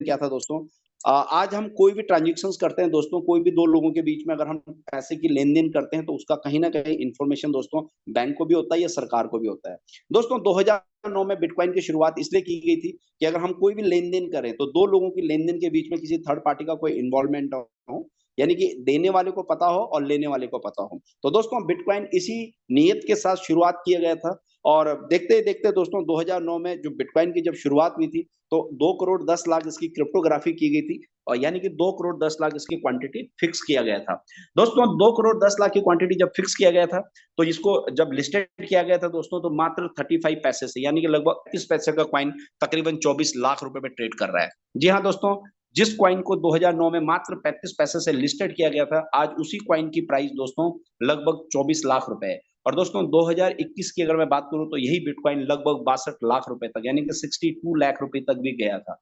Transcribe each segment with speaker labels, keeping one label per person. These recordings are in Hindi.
Speaker 1: क्या था दोस्तों। आज हम कोई भी ट्रांजेक्शन्स करते हैं दोस्तों, कोई भी दो लोगों के बीच में अगर हम पैसे की लेन देन करते हैं तो उसका कहीं ना कहीं इन्फॉर्मेशन दोस्तों बैंक को भी होता है या सरकार को भी होता है। दोस्तों 2009 में बिटकॉइन की शुरुआत इसलिए की गई थी कि अगर हम कोई भी लेन देन करें तो दो लोगों की लेन देन के बीच में किसी थर्ड पार्टी का कोई इन्वॉल्वमेंट हो, यानी कि देने वाले को पता हो और लेने वाले को पता हो। तो दोस्तों बिटकॉइन इसी नियत के साथ शुरुआत किया गया था। और देखते देखते दोस्तों 2009 में जो बिटकॉइन की जब शुरुआत हुई थी तो 2 करोड़ 10 लाख इसकी क्रिप्टोग्राफी की गई थी, और यानी कि 2 करोड़ 10 लाख इसकी क्वांटिटी फिक्स किया गया था। दोस्तों 2 करोड़ 10 लाख की क्वांटिटी जब फिक्स किया गया था तो इसको जब लिस्टेड किया गया था दोस्तों तो मात्र 35 पैसे से, यानी कि लगभग 30 पैसे का क्वाइन तकरीबन 24 लाख रुपए पे ट्रेड कर रहा है। जी हाँ दोस्तों, जिस क्वाइन को 2009 में मात्र 35 पैसे से लिस्टेड किया गया था, आज उसी क्वाइन की प्राइस दोस्तों लगभग 24 लाख रुपए है। और दोस्तों 2021 की अगर मैं बात करूं तो यही बिटकॉइन लगभग 62 लाख रुपए तक, यानी कि 62 लाख रुपए तक भी गया था।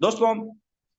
Speaker 1: दोस्तों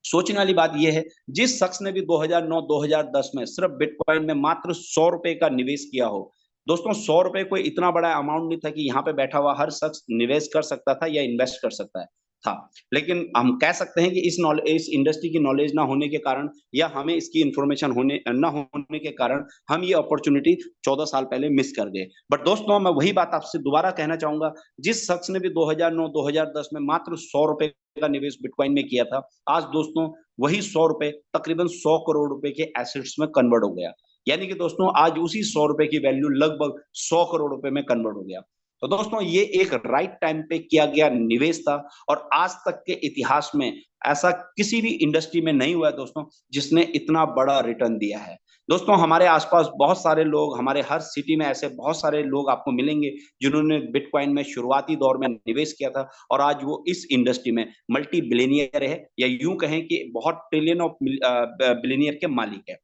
Speaker 1: सोचने वाली बात यह है, जिस शख्स ने भी 2009-2010 में सिर्फ बिटकॉइन में मात्र 100 रुपए का निवेश किया हो, दोस्तों 100 रुपए कोई इतना बड़ा अमाउंट नहीं था कि यहाँ पे बैठा हुआ हर शख्स निवेश कर सकता था या इन्वेस्ट कर सकता है था। लेकिन हम कह सकते हैं कि इस इंडस्ट्री की नॉलेज ना होने के कारण या हमें इसकी इंफॉर्मेशन होने ना होने के कारण हम ये अपॉर्चुनिटी 14 साल पहले मिस कर गए। बट दोस्तों मैं वही बात आपसे दोबारा कहना चाहूंगा, जिस शख्स ने भी 2009-2010 में मात्र 100 रुपए का निवेश बिटकॉइन में किया था, आज दोस्तों वही 100 रुपए तकरीबन 100 करोड़ रुपए के एसेट्स में कन्वर्ट हो गया। यानी कि दोस्तों आज उसी 100 रुपए की वैल्यू लगभग 100 करोड़ रुपए में कन्वर्ट हो गया। तो दोस्तों ये एक राइट टाइम पे किया गया निवेश था, और आज तक के इतिहास में ऐसा किसी भी इंडस्ट्री में नहीं हुआ है दोस्तों जिसने इतना बड़ा रिटर्न दिया है। दोस्तों हमारे आसपास बहुत सारे लोग, हमारे हर सिटी में ऐसे बहुत सारे लोग आपको मिलेंगे जिन्होंने बिटकॉइन में शुरुआती दौर में निवेश किया था और आज वो इस इंडस्ट्री में मल्टी बिलियनियर है, या यूं कहें कि बहुत ट्रिलियन ऑफ बिलियनियर के मालिक है।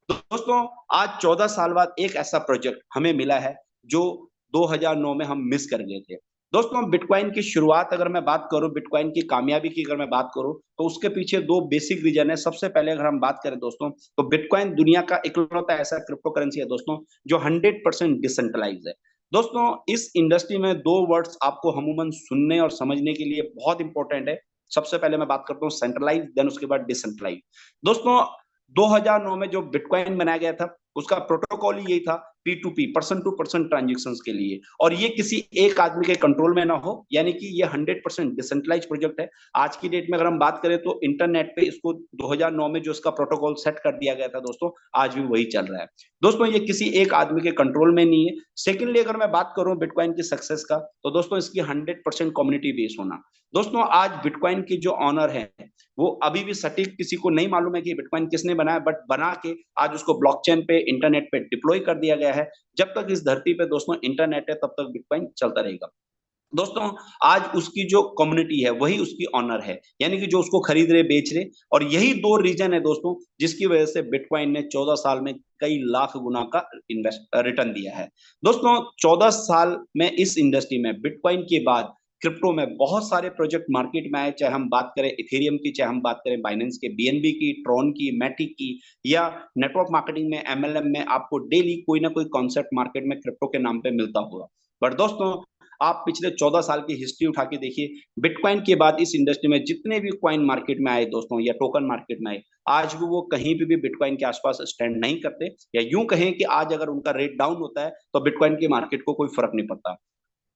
Speaker 1: दोस्तों आज 14 साल बाद एक ऐसा प्रोजेक्ट हमें मिला है जो 2009 में हम मिस कर गए थे। दोस्तों बिटकॉइन की शुरुआत अगर मैं बात करूं, बिटकॉइन की कामयाबी की अगर मैं बात करूं तो उसके पीछे दो बेसिक रीजन है। सबसे पहले अगर हम बात करें दोस्तों तो बिटकॉइन दुनिया का इकलौता ऐसा क्रिप्टो करेंसी है दोस्तों जो 100% डिसेंट्रलाइज है। दोस्तों इस इंडस्ट्री में दो वर्ड्स आपको अमूमन सुनने और समझने के लिए बहुत इंपॉर्टेंट है। सबसे पहले मैं बात करता हूँ सेंट्रलाइज, देन उसके बाद डिसेंट्रलाइज। दोस्तों 2009 में जो बिटकॉइन बनाया गया था उसका प्रोटोकॉल ही यही था, P2P, person to person transaction के लिए, और ये किसी एक आदमी के कंट्रोल में ना हो, यानी कि ये 100% डिसेंट्रलाइज प्रोजेक्ट है। आज की डेट में अगर हम बात करें तो इंटरनेट पे इसको 2009 में जो इसका प्रोटोकॉल सेट कर दिया गया था दोस्तों, आज भी वही चल रहा है। दोस्तों ये किसी एक आदमी के कंट्रोल में नहीं है। सेकेंडली अगर मैं बात करूं बिटकॉइन की सक्सेस का तो दोस्तों इसकी 100% कम्युनिटी बेस होना। दोस्तों आज बिटकॉइन की जो ऑनर है वो अभी भी सटीक किसी को नहीं मालूम है कि बिटकॉइन किसने बनाया, बट बना के आज उसको ब्लॉकचेन पे, इंटरनेट पे डिप्लॉय कर दिया गया है। जब तक इस धरती पे दोस्तों इंटरनेट है तब तक बिटकॉइन चलता रहेगा। दोस्तों आज उसकी जो कम्युनिटी है वही उसकी ऑनर है, यानी कि जो उसको खरीद रहे बेच रहे, और यही दो रीजन है दोस्तों जिसकी वजह से बिटकॉइन ने 14 साल में कई लाख गुना का इन्वेस्ट रिटर्न दिया है। दोस्तों 14 साल में इस इंडस्ट्री में बिटकॉइन के बाद क्रिप्टो में बहुत सारे प्रोजेक्ट मार्केट में आए, चाहे हम बात करें इथेरियम की, चाहे हम बात करें बाइनेंस के बीएनबी की, ट्रॉन की, मैटिक की, या नेटवर्क मार्केटिंग में एमएलएम में आपको डेली कोई ना कोई कॉन्सेप्ट मार्केट में क्रिप्टो के नाम पे मिलता होगा। बट दोस्तों आप पिछले 14 साल की हिस्ट्री उठा के देखिए, बिटकॉइन के बाद इस इंडस्ट्री में जितने भी कॉइन मार्केट में आए दोस्तों या टोकन मार्केट में आए, आज भी वो कहीं भी बिटकॉइन के आसपास स्टैंड नहीं करते, या यूं कहें कि आज अगर उनका रेट डाउन होता है तो बिटकॉइन की मार्केट को कोई फर्क नहीं पड़ता।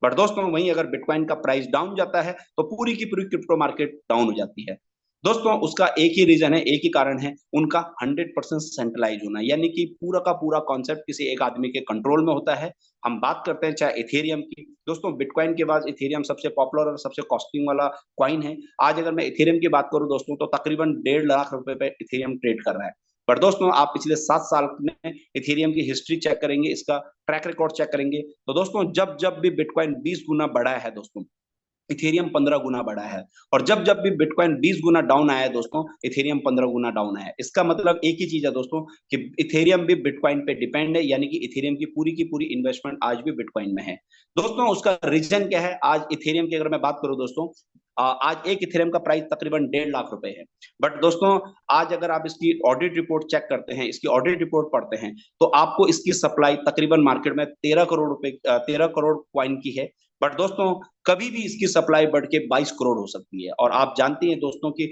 Speaker 1: बट दोस्तों वहीं अगर बिटकॉइन का प्राइस डाउन जाता है तो पूरी की पूरी क्रिप्टो मार्केट डाउन हो जाती है। दोस्तों उसका एक ही रीजन है, एक ही कारण है, उनका 100% सेंट्रलाइज होना, यानी कि पूरा का पूरा कॉन्सेप्ट किसी एक आदमी के कंट्रोल में होता है। हम बात करते हैं चाहे इथेरियम की, दोस्तों बिटकॉइन के बाद इथेरियम सबसे पॉपुलर और सबसे कॉस्टिंग वाला कॉइन है। आज अगर मैं इथेरियम की बात करूं दोस्तों तो तकरीबन 1.5 लाख रुपए पे इथेरियम ट्रेड कर रहा है। पर दोस्तों आप पिछले 7 साल में इथेरियम की हिस्ट्री चेक करेंगे, इसका ट्रैक रिकॉर्ड चेक करेंगे, तो दोस्तों जब जब भी बिटकॉइन 20 गुना बढ़ा है दोस्तों, इथेरियम 15 गुना बढ़ा है। और जब जब भी बिटकॉइन 20 गुना डाउन आया है दोस्तों, इथेरियम 15 गुना डाउन आया है। इसका मतलब एक ही चीज है दोस्तों कि इथेरियम भी बिटकॉइन पे डिपेंड है, यानी कि इथेरियम की पूरी इन्वेस्टमेंट आज भी बिटकॉइन में है। दोस्तों उसका रीजन क्या है, आज इथेरियम की अगर मैं बात करूं दोस्तों, आज एक इथेरियम का प्राइस तकरीबन 1.5 लाख रुपए है। बट दोस्तों आज अगर आप इसकी ऑडिट रिपोर्ट चेक करते हैं, इसकी ऑडिट रिपोर्ट पढ़ते हैं, तो आपको इसकी सप्लाई तकरीबन मार्केट में 13 करोड़ रुपए 13 करोड़ क्वाइन की है। बट दोस्तों कभी भी इसकी सप्लाई बढ़ के 22 करोड़ हो सकती है, और आप जानते हैं दोस्तों कि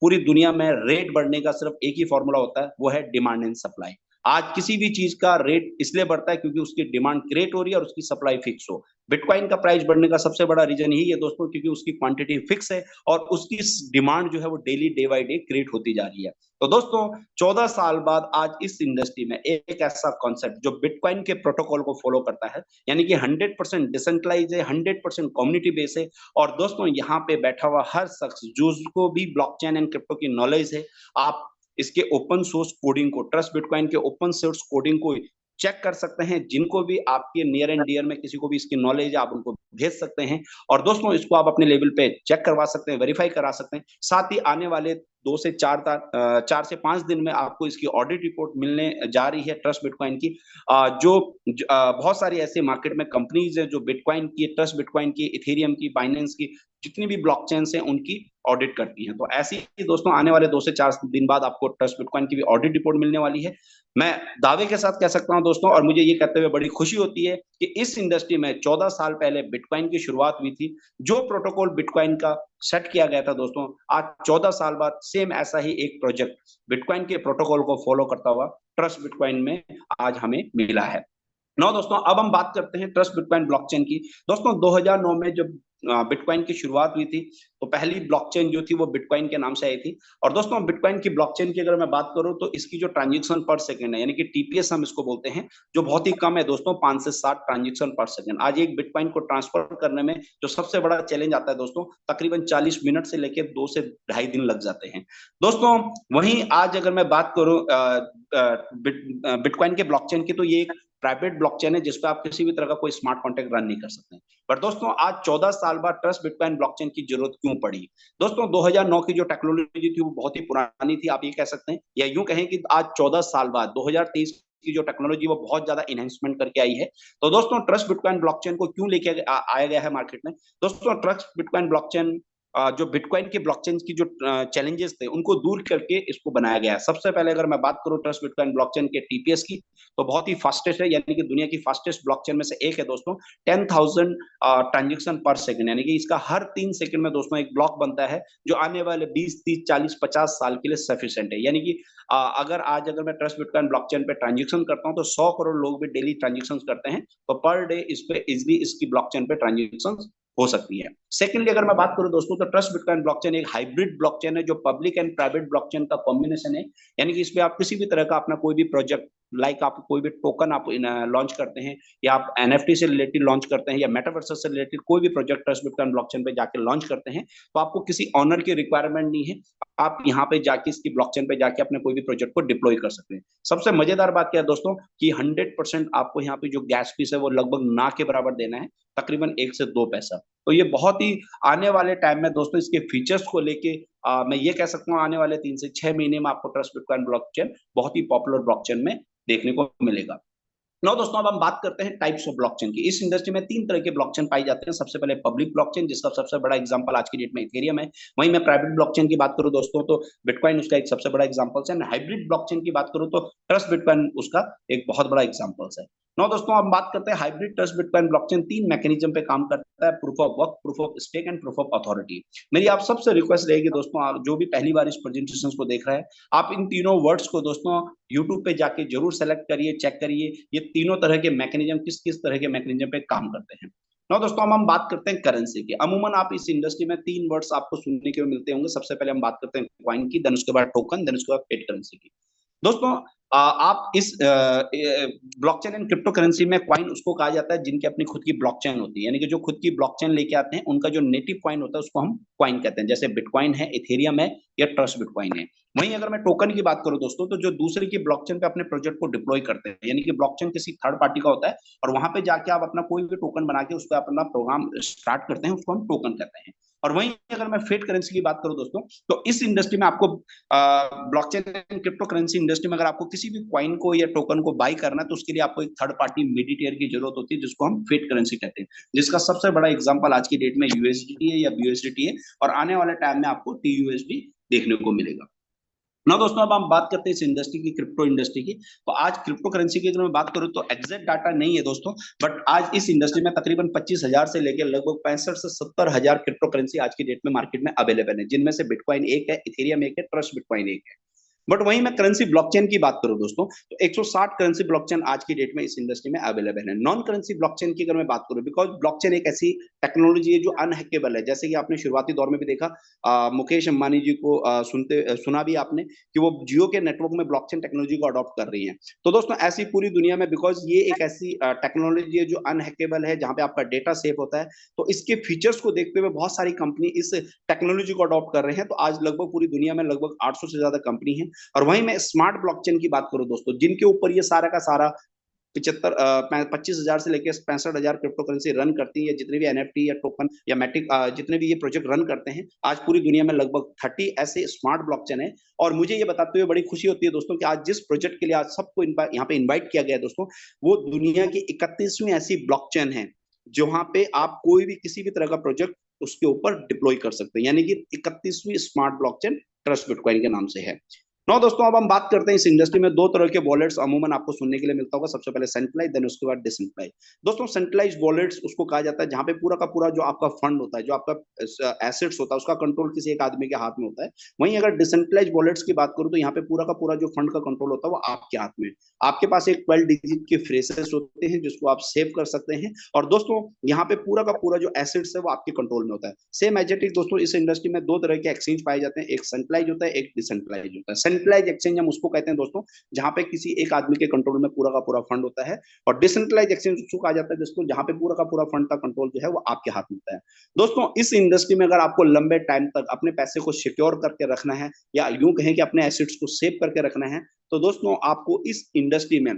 Speaker 1: पूरी दुनिया में रेट बढ़ने का सिर्फ एक ही फॉर्मूला होता है, वो है डिमांड एंड सप्लाई। आज किसी भी चीज का रेट इसलिए बढ़ता है क्योंकि उसकी डिमांड क्रिएट हो रही है और उसकी सप्लाई फिक्स हो। बिटकॉइन का प्राइस बढ़ने का सबसे बड़ा रीजन यही है दोस्तों, क्योंकि उसकी क्वांटिटी फिक्स है और उसकी डिमांड जो है वो daily day by day create होती जा रही है। तो दोस्तों 14 साल बाद आज इस इंडस्ट्री में एक ऐसा कॉन्सेप्ट जो बिटकॉइन के प्रोटोकॉल को फॉलो करता है, यानी कि 100% डिसेंट्रलाइज है, 100% कम्युनिटी बेस है। और दोस्तों यहाँ पे बैठा हुआ हर शख्स जिसको भी ब्लॉकचेन एंड क्रिप्टो की नॉलेज है, आप इसके ओपन सोर्स कोडिंग को, ट्रस्ट बिटकॉइन के ओपन सोर्स कोडिंग को चेक कर सकते हैं। जिनको भी आपके नियर एंड डियर में किसी को भी इसकी नॉलेज है, आप उनको भेज सकते हैं। और दोस्तों इसको आप अपने लेवल पे चेक करवा सकते हैं, वेरीफाई करा सकते हैं। साथ ही आने वाले 4 से 5 दिन में आपको इसकी ऑडिट रिपोर्ट मिलने जा रही है ट्रस्ट बिटकॉइन की। बहुत सारी ऐसे मार्केट में कंपनीज है जो बिटकॉइन की, ट्रस्ट बिटकॉइन की, इथेरियम की, बाइनेंस की, जितनी भी ब्लॉकचेन्स हैं उनकी ऑडिट करती हैं। तो ऐसे ही दोस्तों आने वाले 2 से 4 दिन बाद आपको ट्रस्ट बिटकॉइन की भी ऑडिट रिपोर्ट मिलने वाली है। मैं दावे के साथ कह सकता हूं दोस्तों, और मुझे ये कहते हुए बड़ी खुशी होती है कि इस इंडस्ट्री में 14 साल पहले बिटकॉइन की शुरुआत हुई थी। जो प्रोटोकॉल बिटकॉइन का सेट किया गया था दोस्तों, आज 14 साल बाद सेम ऐसा ही एक प्रोजेक्ट बिटकॉइन के प्रोटोकॉल को फॉलो करता हुआ ट्रस्ट बिटकॉइन में आज हमें मिला है। नो दोस्तों, अब हम बात करते हैं ट्रस्ट बिटकॉइन ब्लॉकचेन की। दोस्तों 2009 में जब बिटकॉइन की शुरुआत हुई थी तो पहली ब्लॉकचेन जो थी वो बिटकॉइन के नाम से आई थी। और दोस्तों बिटकॉइन की ब्लॉकचेन की अगर मैं बात करूं तो इसकी जो ट्रांजैक्शन पर सेकंड है, यानी कि टीपीएस हम इसको बोलते हैं, जो बहुत ही कम है दोस्तों, 5 से 7 ट्रांजैक्शन पर सेकंड। आज एक बिटकॉइन को ट्रांसफर करने में जो सबसे बड़ा चैलेंज आता है दोस्तों, तकरीबन 40 मिनट से लेकर 2 से ढाई दिन लग जाते हैं दोस्तों। वहीं आज अगर मैं बात करूं बिटकॉइन के ब्लॉकचेन की, तो ये एक प्राइवेट ब्लॉकचेन है जिसपे आप किसी भी तरह का कोई स्मार्ट कॉन्ट्रैक्ट रन नहीं कर सकते। पर दोस्तों आज 14 साल बाद ट्रस्ट बिटकॉइन ब्लॉकचेन की जरूरत क्यों पड़ी? दोस्तों 2009 की जो टेक्नोलॉजी थी वो बहुत ही पुरानी थी, आप ये कह सकते हैं, या यूं कहें कि आज 14 साल बाद 2023 की जो टेक्नोलॉजी वो बहुत ज्यादा इनहेंसमेंट करके आई है। तो दोस्तों ट्रस्ट बिटकॉइन ब्लॉकचेन को क्यों लेके आया गया है मार्केट में? दोस्तों ट्रस्ट बिटकॉइन ब्लॉकचेन जो बिटकॉइन के ब्लॉकचेन की जो चैलेंजेस थे उनको दूर करके इसको बनाया गया है। सबसे पहले अगर मैं बात करूं ट्रस्ट बिटकॉइन ब्लॉकचेन के टीपीएस की, तो बहुत ही फास्टेस्ट है, यानी कि दुनिया की फास्टेस्ट ब्लॉकचेन में से एक है दोस्तों। 10,000 ट्रांजेक्शन पर सेकंड, यानी कि इसका हर 3 सेकंड में दोस्तों एक ब्लॉक बनता है, जो आने वाले 20, 30, 40, 50 साल के लिए सफिशिएंट है। यानी कि अगर मैं ट्रस्ट बिटकॉइन ब्लॉकचेन पे ट्रांजेक्शन करता हूं तो 100 करोड़ लोग भी डेली ट्रांजेक्शन करते हैं, तो पर डे इस पे इजिली इसकी ब्लॉकचेन पे ट्रांजेक्शन हो सकती है। सेकेंडली अगर मैं बात करूं दोस्तों, तो ट्रस्ट बिटकॉइन ब्लॉकचेन एक हाइब्रिड ब्लॉकचेन है जो पब्लिक एंड प्राइवेट ब्लॉकचेन का कॉम्बिनेशन है। यानी कि इसमें आप किसी भी तरह का अपना कोई भी प्रोजेक्ट, लाइक आप कोई भी टोकन आप लॉन्च करते हैं, या आप एनएफटी से रिलेटेड लॉन्च करते हैं, या मेटावर्स से रिलेटेड कोई भी प्रोजेक्ट ट्रस्ट बिटकॉइन ब्लॉकचेन पे जाके लॉन्च करते हैं, तो आपको किसी ऑनर की रिक्वायरमेंट नहीं है। आप यहाँ पे जाके इसकी ब्लॉकचेन पे जाके अपने कोई भी प्रोजेक्ट को डिप्लॉय कर सकते हैं। सबसे मजेदार बात क्या है दोस्तों, कि 100% आपको यहाँ पे जो गैस फीस है वो लगभग ना के बराबर देना है, तकरीबन 1 से 2 पैसा। तो ये बहुत ही आने वाले टाइम में दोस्तों इसके फीचर्स को लेके मैं ये कह सकता हूँ आने वाले 3 से 6 महीने में आपको ट्रस्ट बिटकॉइन ब्लॉकचेन बहुत ही पॉपुलर ब्लॉकचेन में देखने को मिलेगा। नो दोस्तों, अब हम बात करते हैं टाइप्स ऑफ ब्लॉकचेन की। इस इंडस्ट्री में 3 तरह के ब्लॉकचेन पाई जाते हैं। सबसे पहले पब्लिक ब्लॉकचेन, जिसका सबसे बड़ा एग्जांपल आज की डेट में इथेरियम है। वहीं मैं प्राइवेट ब्लॉकचेन की बात करूं दोस्तों, तो बिटकॉइन उसका एक सबसे बड़ा एग्जांपल है। हाइब्रिड ब्लॉकचेन की बात करूं तो ट्रस्ट बिटकॉइन उसका एक बहुत बड़ा एग्जांपल है। नो दोस्तों, हम बात करते हैं hybrid Trust Bitcoin blockchain 3 mechanism पे काम करता है: proof of work, proof of stake and proof of authority. मेरी आप सबसे रिक्वेस्ट रहेगी दोस्तों, आप जो भी पहली बार इस प्रेजेंटेशन को देख रहा है, आप इन तीनों वर्ड्स को दोस्तों यूट्यूब पे जाके जरूर सेलेक्ट करिए, चेक करिए ये तीनों तरह के मैकेनिज्म किस किस तरह के मैकेनिज्म पे काम करते हैं। ना दोस्तों, हम बात करते हैं करेंसी की। अमूमन आप इस इंडस्ट्री में 3 वर्ड्स आपको सुनने के मिलते होंगे। सबसे पहले हम बात करते हैं कॉइन की, देन उसके बाद टोकन, देन उसके बाद पेड करेंसी की। दोस्तों आप इस ब्लॉकचेन एंड क्रिप्टो करेंसी में क्वाइन उसको कहा जाता है जिनकी अपनी खुद की ब्लॉकचेन होती है, यानी कि जो खुद की ब्लॉकचेन लेके आते हैं उनका जो नेटिव क्वाइन होता है उसको हम क्वाइन कहते हैं। जैसे बिटकॉइन है, इथेरियम है, या ट्रस्ट बिटकॉइन है। वहीं अगर मैं टोकन की बात करूं दोस्तों, तो जो दूसरे की ब्लॉकचेन पे अपने प्रोजेक्ट को डिप्लॉय करते हैं, यानी कि ब्लॉकचेन किसी थर्ड पार्टी का होता है और वहां पे जाके आप अपना कोई भी टोकन बना के उस पर अपना प्रोग्राम स्टार्ट करते हैं, उसको हम टोकन कहते हैं। और वहीं अगर मैं फिएट करेंसी की बात करूं दोस्तों, तो इस इंडस्ट्री में आपको blockchain and crypto currency industry में अगर आपको किसी भी क्वाइन को या टोकन को बाई करना है, तो उसके लिए आपको एक थर्ड पार्टी मीडिएटर की जरूरत होती है, जिसको हम फिएट करेंसी कहते हैं, जिसका सबसे बड़ा एग्जांपल आज की डेट में यूएसडीटी है या बीयूएसडीटी है, और आने वाले टाइम में आपको टीयूएसडी देखने को मिलेगा। ना दोस्तों, अब हम बात करते हैं इस इंडस्ट्री की, क्रिप्टो इंडस्ट्री की। तो आज क्रिप्टो करेंसी की अगर मैं बात करूं तो एग्जैक्ट डाटा नहीं है दोस्तों, बट आज इस इंडस्ट्री में तकरीबन 25,000 से लेकर लगभग 65 से 70,000 क्रिप्टो करेंसी आज की डेट में मार्केट में अवेलेबल है, जिनमें से बिटकॉइन एक है, इथेरियम एक है, ट्रस्ट बिटकॉइन एक है। बट वहीं मैं करेंसी ब्लॉकचेन की बात करूं दोस्तों, तो 160 करेंसी ब्लॉकचेन आज की डेट में इस इंडस्ट्री में अवेलेबल है। नॉन करेंसी ब्लॉकचेन की अगर मैं बात करूं, बिकॉज ब्लॉकचेन एक ऐसी टेक्नोलॉजी है जो अनहैकेबल है, जैसे कि आपने शुरुआती दौर में भी देखा, मुकेश अंबानी जी को सुना भी आपने कि वो जियो के नेटवर्क में ब्लॉकचेन टेक्नोलॉजी को अडॉप्ट कर रही है। तो दोस्तों ऐसी पूरी दुनिया में, बिकॉज ये एक ऐसी टेक्नोलॉजी है जो अनहैकेबल है, जहां पे आपका डेटा सेफ होता है, तो इसके फीचर्स को देखते हुए बहुत सारी कंपनी इस टेक्नोलॉजी को अडॉप्ट कर रहे हैं। तो आज लगभग पूरी दुनिया में लगभग 800 से ज्यादा कंपनी है। और वहीं मैं स्मार्ट ब्लॉकचेन की बात करूं दोस्तों, जिनके ऊपर ये सारा का सारा 25,000 से लेकर 65,000 क्रिप्टो करेंसी रन करती है, जितने भी एनएफटी या टोकन या मैटिक जितने भी ये प्रोजेक्ट रन करते हैं, आज पूरी दुनिया में लगभग 30 ऐसे स्मार्ट ब्लॉकचेन है। और मुझे ये बताते हुए बड़ी खुशी होती है दोस्तों कि आज जिस प्रोजेक्ट के लिए आज सबको यहाँ पे इन्वाइट किया गया है दोस्तों, वो दुनिया की 31वीं ऐसी ब्लॉकचेन है जहां पे आप कोई भी किसी भी तरह का प्रोजेक्ट उसके ऊपर डिप्लॉय कर सकते हैं, यानी कि 31वीं स्मार्ट ब्लॉकचेन ट्रस्ट बिटकॉइन के नाम से है। नो दोस्तों, अब हम बात करते हैं इस इंडस्ट्री में दो तरह के वॉलेट्स अमूमन आपको सुनने के लिए मिलता होगा। सबसे पहले सेंट्रलाइज, देन उसके बाद डिसेंट्रलाइज। दोस्तों सेंट्रलाइज वॉलेट्स उसको कहा जाता है जहां पे पूरा का पूरा जो आपका फंड होता है, जो आपका एसेट्स होता है, उसका कंट्रोल किसी एक आदमी के हाथ में होता है। वहीं अगर डिसेंट्रलाइज वॉलेट्स की बात करूं तो यहाँ पे पूरा का पूरा जो फंड का कंट्रोल होता है वो आपके हाथ में। आपके पास एक 12 डिजिट के फ्रेजेस होते हैं जिसको आप सेव कर सकते हैं। और दोस्तों यहाँ पे पूरा का पूरा जो एसेट्स है वो आपके कंट्रोल में होता है। सेम एजेटिक दोस्तों, इस इंडस्ट्री में दो तरह के एक्सचेंज पाए जाते हैं, एक सेंट्रलाइज होता है, एक डिसेंट्रलाइज होता है। सेंट्रलाइज एक्सचेंज हम उसको कहते हैं दोस्तों जहां पे किसी एक आदमी के कंट्रोल में पूरा का पूरा फंड होता है। और डिसेंट्रलाइज एक्सचेंज उसको कहा जाता है दोस्तों जहां पे पूरा का पूरा फंड का कंट्रोल जो है वो आपके हाथ में होता है। दोस्तों इस इंडस्ट्री में अगर आपको लंबे टाइम तक अपने पैसे को सिक्योर करके रखना है, या यूं कहें कि अपने एसेट्स को सेव करके रखना है, तो दोस्तों आपको इस इंडस्ट्री में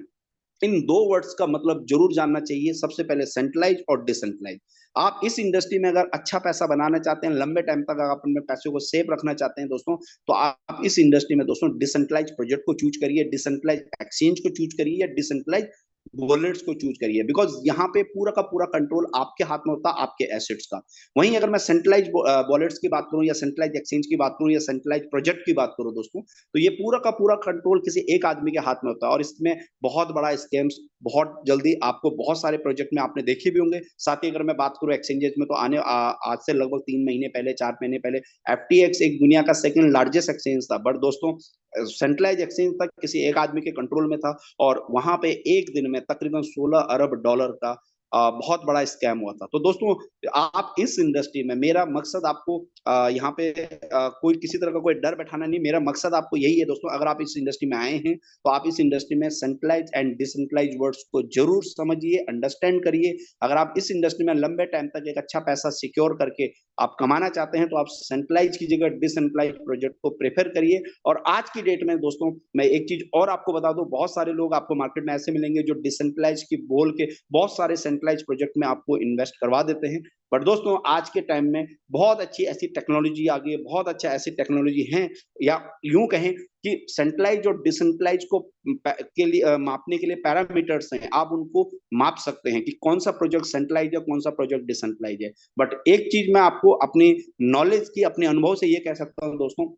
Speaker 1: इन दो वर्ड्स का मतलब जरूर जानना चाहिए। सबसे पहले सेंट्रलाइज और डिसेंट्रलाइज। आप इस इंडस्ट्री में अगर अच्छा पैसा बनाना चाहते हैं, लंबे टाइम तक अगर अपने पैसे को सेव रखना चाहते हैं दोस्तों, तो आप इस इंडस्ट्री में दोस्तों डिसेंट्रलाइज प्रोजेक्ट को चूज करिए, डिसेंट्रलाइज एक्सचेंज को चूज करिए, या डिसेंट्रलाइज वॉलेट्स को चूज करिए, बिकॉज यहाँ पे पूरा का पूरा कंट्रोल आपके हाथ में होता है, आपके एसेट्स का। वहीं अगर मैं सेंट्रलाइज वॉलेट्स की बात करूं, या सेंट्रलाइज एक्सचेंज की बात करूं, या सेंट्रलाइज प्रोजेक्ट की बात करूं दोस्तों, तो ये पूरा का पूरा कंट्रोल किसी एक आदमी के हाथ में होता है। और इसमें बहुत बड़ा स्कैम्स बहुत जल्दी आपको बहुत सारे प्रोजेक्ट में आपने देखे भी होंगे। साथ ही अगर मैं बात करूं एक्सचेंजेस में, तो आज से लगभग 3 महीने पहले, 4 महीने पहले, एफटीएक्स एक दुनिया का सेकंड लार्जेस्ट एक्सचेंज था, बट दोस्तों सेंट्रलाइज एक्सचेंज तक किसी एक आदमी के कंट्रोल में था। और वहां पे एक दिन में तकरीबन 16 अरब डॉलर का बहुत बड़ा स्कैम हुआ था। तो दोस्तों आप इस इंडस्ट्री में, मेरा मकसद आपको यहाँ पे कोई किसी तरह का कोई डर बैठाना नहीं, मेरा मकसद आपको यही है दोस्तों, अगर आप इस इंडस्ट्री में आए हैं तो आप इस इंडस्ट्री में सेंट्रलाइज एंड डिसेंट्रलाइज वर्ड्स को जरूर समझिए, अंडरस्टैंड करिए। अगर आप इस इंडस्ट्री में लंबे टाइम तक एक अच्छा पैसा सिक्योर करके आप कमाना चाहते हैं, तो आप सेंट्रलाइज की जगह डिसेंट्रलाइज प्रोजेक्ट को प्रेफर करिए। और आज की डेट में दोस्तों मैं एक चीज और आपको बता दूं, बहुत सारे लोग आपको मार्केट में ऐसे मिलेंगे जो डिसेंट्रलाइज की बोल के बहुत सारे सेंट्रलाइज प्रोजेक्ट में आपको इन्वेस्ट करवा देते हैं। बट दोस्तों आज के टाइम में बहुत अच्छी ऐसी टेक्नोलॉजी आ गई है, बहुत अच्छा ऐसी टेक्नोलॉजी है, या यूं कहें कि सेंट्रलाइज और डिसेंट्रलाइज को के लिए मापने के लिए पैरामीटर्स हैं, आप उनको माप सकते हैं कि कौन सा प्रोजेक्ट सेंट्रलाइज है, कौन सा प्रोजेक्ट डिसेंट्रलाइज है। बट एक चीज मैं आपको अपनी नॉलेज की, अपने अनुभव से ये कह सकता हूं दोस्तों,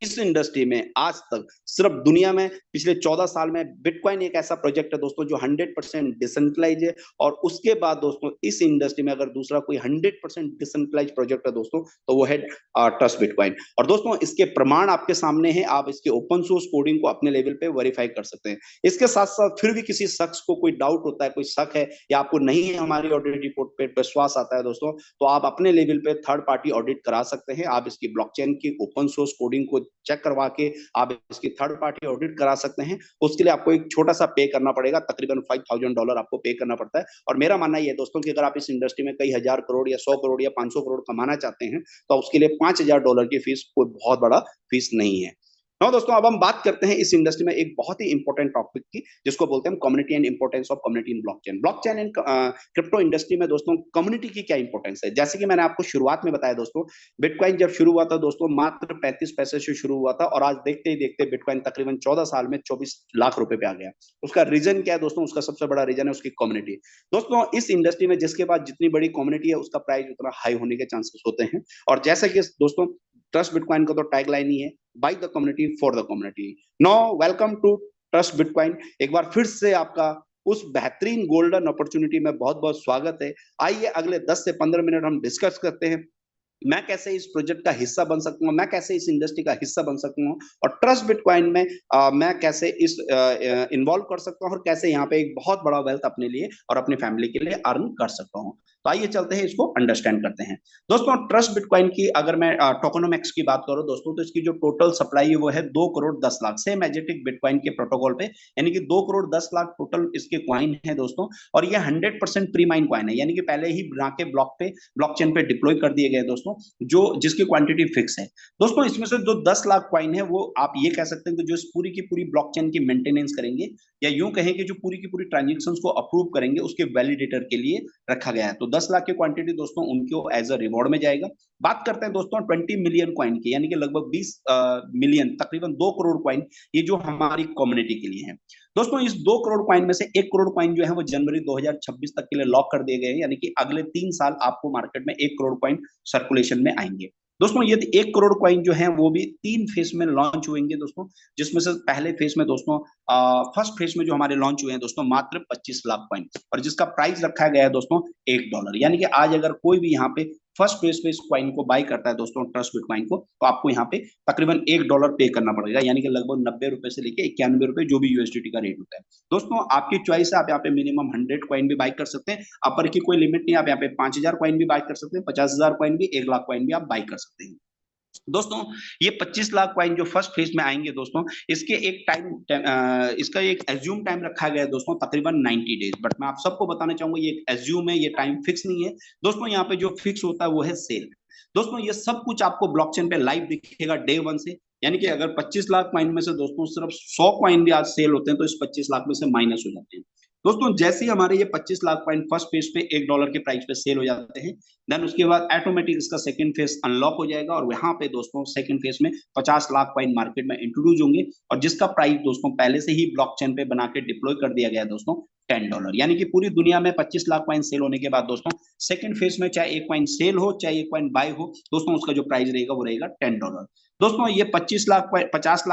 Speaker 1: इस इंडस्ट्री में आज तक सिर्फ दुनिया में पिछले 14 साल में बिटकॉइन एक ऐसा प्रोजेक्ट है दोस्तों जो 100% डिसेंट्रलाइज है। और उसके बाद दोस्तों इस इंडस्ट्री में अगर दूसरा कोई 100% डिसेंट्रलाइज प्रोजेक्ट है दोस्तों, तो वो है ट्रस्ट बिटकॉइन। और दोस्तों इसके प्रमाण आपके सामने हैं, आप इसके ओपन सोर्स कोडिंग को अपने लेवल पे वेरीफाई कर सकते हैं। इसके साथ साथ फिर भी किसी शख्स को कोई डाउट होता है, कोई शक है, या आपको नहीं है हमारी ऑडिट रिपोर्ट पे विश्वास आता है दोस्तों, तो आप अपने लेवल पे थर्ड पार्टी ऑडिट करा सकते हैं। आप इसकी ब्लॉकचेन की ओपन सोर्स कोडिंग को चेक करवा के आप इसकी थर्ड पार्टी ऑडिट करा सकते हैं। उसके लिए आपको एक छोटा सा पे करना पड़ेगा, तकरीबन $5,000 आपको पे करना पड़ता है। और मेरा मानना यह है दोस्तों कि अगर आप इस इंडस्ट्री में कई हजार करोड़ या 100 करोड़ या 500 करोड़ कमाना चाहते हैं, तो उसके लिए $5,000 की फीस कोई बहुत बड़ा फीस नहीं है। दोस्तों अब हम बात करते हैं इस इंडस्ट्री में एक बहुत ही इंपॉर्टेंट टॉपिक की, जिसको बोलते हैं community and importance of community in blockchain. Blockchain and crypto industry में दोस्तों कम्युनिटी की क्या इंपॉर्टेंस है। जैसे कि मैंने आपको शुरुआत में बताया दोस्तों, बिटकॉइन जब शुरू हुआ था दोस्तों मात्र 35 पैसे से शुरू हुआ था, और आज देखते ही देखते बिटकॉइन तकरीबन 14 साल में 24 लाख रुपए पे आ गया। उसका रीजन क्या है दोस्तों? उसका सबसे बड़ा रीजन है उसकी कम्युनिटी। दोस्तों इस इंडस्ट्री में जिसके पास जितनी बड़ी कम्युनिटी है, उसका प्राइस उतना हाई होने के चांसेस होते हैं। और जैसा कि दोस्तों ट्रस्ट बिटकॉइन का तो टैगलाइन ही है, by the community for the community. Now welcome to Trust Bitcoin. एक बार फिर से आपका उस बेहतरीन गोल्डन अपॉर्चुनिटी में बहुत बहुत स्वागत है। आइए अगले 10 से 15 मिनट हम डिस्कस करते हैं, मैं कैसे इस प्रोजेक्ट का हिस्सा बन सकता हूँ, मैं कैसे इस इंडस्ट्री का हिस्सा बन सकता हूँ, और ट्रस्ट बिटकॉइन में मैं कैसे इस इन्वॉल्व कर सकता हूँ, और कैसे यहाँ पे एक बहुत बड़ा वेल्थ अपने लिए और अपनी फैमिली के लिए अर्न कर सकता हूँ। तो आइए चलते हैं, इसको अंडरस्टैंड करते हैं। दोस्तों ट्रस्ट बिटकॉइन की अगर मैं टोकेनोमिक्स की बात करूं दोस्तों, तो इसकी जो टोटल सप्लाई है वो है 2 करोड़ 10 लाख, सेम एजेटिक बिटकॉइन के प्रोटोकॉल पे, यानी कि 2 करोड़ 10 लाख टोटल इसके क्वाइन है दोस्तों। और ये 100% प्री माइन क्वाइन है, यानी कि पहले ही बना के ब्लॉकचेन पे डिप्लॉय कर दिए गए दोस्तों, जो जिसकी क्वांटिटी फिक्स है दोस्तों। इसमें से जो 10 लाख क्वाइन है वो आप ये कह सकते हैं कि जो इस पूरी की पूरी ब्लॉकचेन की मेंटेनेंस करेंगे, या यूं कहें कि जो पूरी की पूरी ट्रांजेक्शंस को अप्रूव करेंगे, उसके वैलिडेटर के लिए रखा गया है। तो 10 लाख की क्वांटिटी दोस्तों उनको एज अ रिवॉर्ड में जाएगा। बात करते हैं दोस्तों 20 मिलियन क्वाइन की, यानी कि लगभग 20 मिलियन, तकरीबन 2 करोड़ क्वाइन, ये जो हमारी कम्युनिटी के लिए है दोस्तों। इस 2 करोड़ क्वाइन में से 1 करोड़ क्वाइन जो है वो जनवरी 2026 तक के लिए लॉक कर दिए गए हैं, यानी कि अगले 3 साल आपको मार्केट में 1 करोड़ क्वाइन सर्कुलेशन में आएंगे दोस्तों। ये 1 करोड़ क्वाइन जो है वो भी 3 फेज में लॉन्च होंगे दोस्तों, जिसमें से पहले फेज में दोस्तों फर्स्ट फेज में जो हमारे लॉन्च हुए हैं दोस्तों मात्र 25 लाख क्वाइन, और जिसका प्राइस रखा गया है दोस्तों $1। यानी कि आज अगर कोई भी यहाँ पे फर्स्ट फेज पे इस क्वाइन को बाय करता है दोस्तों, ट्रस्ट बिटकॉइन को, तो आपको यहाँ पे तकरीबन $1 पे करना पड़ेगा, यानी कि लगभग 90 रुपए से लेके 91 रुपए, जो भी यूएसडीटी का रेट होता है दोस्तों। आपकी चॉइस है, आप यहाँ पे मिनिमम 100 क्वाइन भी बाय कर सकते हैं, अपर की कोई लिमिट नहीं। आप यहाँ पे 5,000 क्वाइन भी बाय कर सकते हैं, 50,000 क्वाइन भी, 1 लाख क्वाइन भी आप बाय कर सकते हैं दोस्तों। ये 25 लाख क्वाइन जो फर्स्ट फेज में आएंगे दोस्तों, इसके एक इसका एक एज्यूम टाइम रखा गया है दोस्तों, तकरीबन 90 डेज। बट मैं आप सबको बताना चाहूंगा ये एज्यूम है, ये टाइम फिक्स नहीं है दोस्तों। यहाँ पे जो फिक्स होता है वो है सेल दोस्तों। ये सब कुछ आपको ब्लॉकचेन पे लाइव दिखेगा डे 1 से, यानी कि अगर 25 लाख क्वाइन में से दोस्तों सिर्फ 100 क्वाइन भी आज सेल होते हैं, तो इस 25 लाख में से माइनस हो जाते हैं दोस्तों। जैसे ही हमारे ये 25 लाख क्वाइन फर्स्ट फेज पे $1 के प्राइस पे सेल हो जाते हैं, देन उसके बाद ऑटोमेटिक इसका सेकंड फेज अनलॉक हो जाएगा, और वहां पे दोस्तों सेकंड फेज में 50 लाख क्वाइन मार्केट में इंट्रोड्यूस होंगे, और जिसका प्राइस दोस्तों पहले से ही ब्लॉकचेन पे बना के डिप्लॉय कर दिया गया है दोस्तों $10। यानी कि पूरी दुनिया में 25 लाख क्वाइन सेल होने के बाद दोस्तों सेकंड फेज में चाहे एक क्वाइन सेल हो चाहे एक क्वाइन बाय हो दोस्तों, उसका जो प्राइस रहेगा वो रहेगा $10 दोस्तों। ये 50 लाख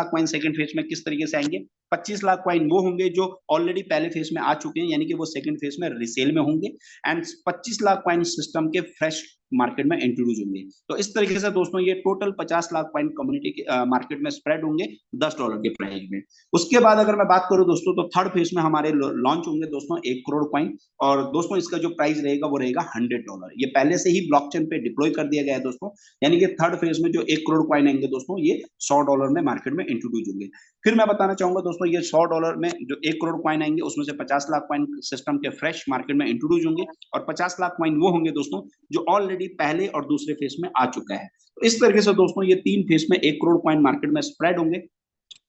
Speaker 1: क्वाइन सेकंड फेज में किस तरीके से आएंगे? 25 लाख क्वाइन वो होंगे जो ऑलरेडी पहले फेज में आ चुके हैं, यानी कि वो सेकंड फेज में रिसेल में होंगे, एंड 25 लाख क्वाइन सिस्टम के फ्रेश मार्केट में इंट्रोड्यूस होंगे। तो इस तरीके से दोस्तों ये टोटल 50 लाख क्वाइन कम्युनिटी के मार्केट में स्प्रेड होंगे $10 के प्राइस में। उसके बाद अगर मैं बात करूं दोस्तों, तो थर्ड फेज में हमारे लॉन्च होंगे दोस्तों 1 करोड़ क्वाइन, और दोस्तों इसका जो प्राइस रहेगा वो रहेगा $100। ये पहले से ही ब्लॉकचेन पे डिप्लॉय कर दिया गया है दोस्तों, यानी कि थर्ड फेज में जो 1 करोड़ क्वाइन आएंगे दोस्तों, ये $100 में मार्केट में इंट्रोड्यूस होंगे। फिर मैं बताना चाहूंगा दोस्तों, ये $100 में जो 1 करोड़ क्वाइन आएंगे उसमें से 50 लाख क्वाइन सिस्टम के फ्रेश मार्केट में इंट्रोड्यूस होंगे, और 50 लाख क्वाइन वो होंगे दोस्तों जो ऑलरेडी पहले और दूसरे फेज में आ चुका है। तो इस तरीके से दोस्तों ये 3 फेज में 1 करोड़ क्वाइन मार्केट में स्प्रेड होंगे।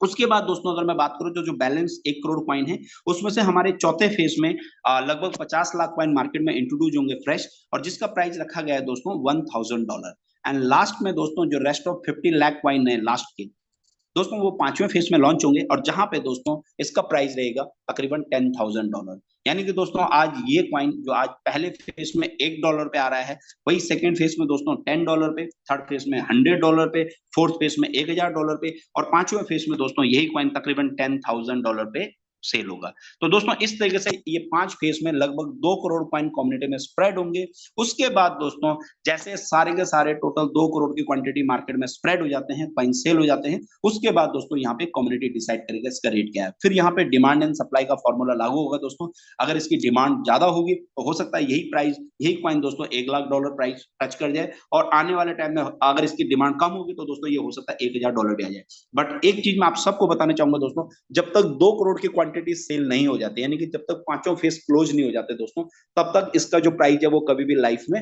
Speaker 1: उसके बाद दोस्तों अगर मैं बात करूं, जो बैलेंस 1 करोड़ क्वाइन है उसमें से हमारे चौथे फेज में लगभग 50 लाख क्वाइन मार्केट में इंट्रोड्यूस होंगे फ्रेश, और जिसका प्राइस रखा गया है दोस्तों $1,000। एंड लास्ट में दोस्तों जो रेस्ट ऑफ 50 लाख क्वाइन है लास्ट के दोस्तों, वो 5वें फेज में लॉन्च होंगे, और जहां पे दोस्तों इसका प्राइस रहेगा तकरीबन $10,000। यानी कि दोस्तों आज ये क्वाइन जो आज पहले फेज में $1 पे आ रहा है, वही सेकंड फेज में दोस्तों $10 पे, थर्ड फेज में $100 पे, फोर्थ फेज में $1,000 पे, और 5वें फेज में दोस्तों यही क्वाइन तकरीबन $10,000 पे सेल होगा। तो दोस्तों इस तरीके से ये 5 फेज में लगभग 2 करोड़ क्वाइन कम्युनिटी में स्प्रेड होंगे। उसके बाद दोस्तों जैसे सारे के सारे टोटल 2 करोड़ की क्वांटिटी मार्केट में स्प्रेड हो जाते हैं, क्वाइन सेल हो जाते हैं, उसके बाद दोस्तों यहाँ पे कम्युनिटी डिसाइड करेगा इसका रेट क्या है। फिर यहाँ पे डिमांड एंड सप्लाई का फॉर्मूला लागू होगा दोस्तों। अगर इसकी डिमांड ज्यादा होगी तो हो सकता है यही प्राइस, यही क्वाइन दोस्तों $1,00,000 प्राइस टच कर जाए, और आने वाले टाइम में अगर इसकी डिमांड कम होगी तो दोस्तों ये हो सकता है $1,000 भी आ जाए। बट एक चीज मैं आप सबको बताना चाहूंगा दोस्तों, जब तक 2 करोड़ की क्वांटिटी सेल नहीं हो जाती, यानी कि जब तक 5 फेज क्लोज नहीं हो जाते दोस्तों, तब तक इसका जो प्राइस है वो कभी भी लाइफ में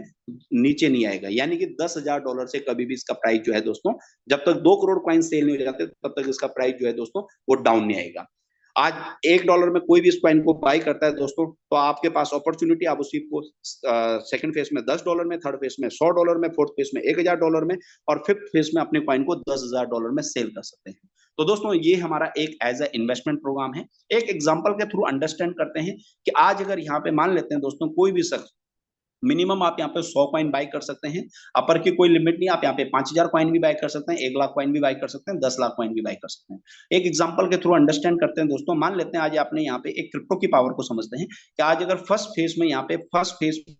Speaker 1: नीचे नहीं आएगा। यानी कि $10,000 से कभी भी इसका प्राइस जो है दोस्तों, जब तक 2 करोड़ क्वाइन सेल नहीं हो जाते तब तक इसका प्राइस जो है दोस्तों वो डाउन नहीं आएगा। आज $1 में कोई भी इस क्वाइन को बाय करता है दोस्तों, तो आपके पास अपॉर्चुनिटी, आप उसी को सेकंड फेज में $10 में, थर्ड फेज में $100 में, फोर्थ फेज में $1,000 में, और फिफ्थ फेज में अपने क्वाइन को $10,000 में सेल कर सकते हैं। तो दोस्तों ये हमारा एक एज ए इन्वेस्टमेंट प्रोग्राम है। एक एग्जांपल के थ्रू अंडरस्टैंड करते हैं कि आज अगर यहाँ पे मान लेते हैं दोस्तों, कोई भी शख्स मिनिमम आप यहाँ पे 100 कॉइन बाय कर सकते हैं। अपर की कोई लिमिट नहीं, आप यहाँ पे 5,000 कॉइन भी बाय कर सकते हैं, 1 लाख कॉइन भी बाय कर सकते हैं, 10 लाख कॉइन भी बाय कर सकते हैं। एक एग्जांपल के थ्रू अंडरस्टैंड करते हैं दोस्तों। मान लेते हैं आज आपने यहाँ पे एक क्रिप्टो की पावर को समझते हैं कि आज अगर फर्स्ट फेज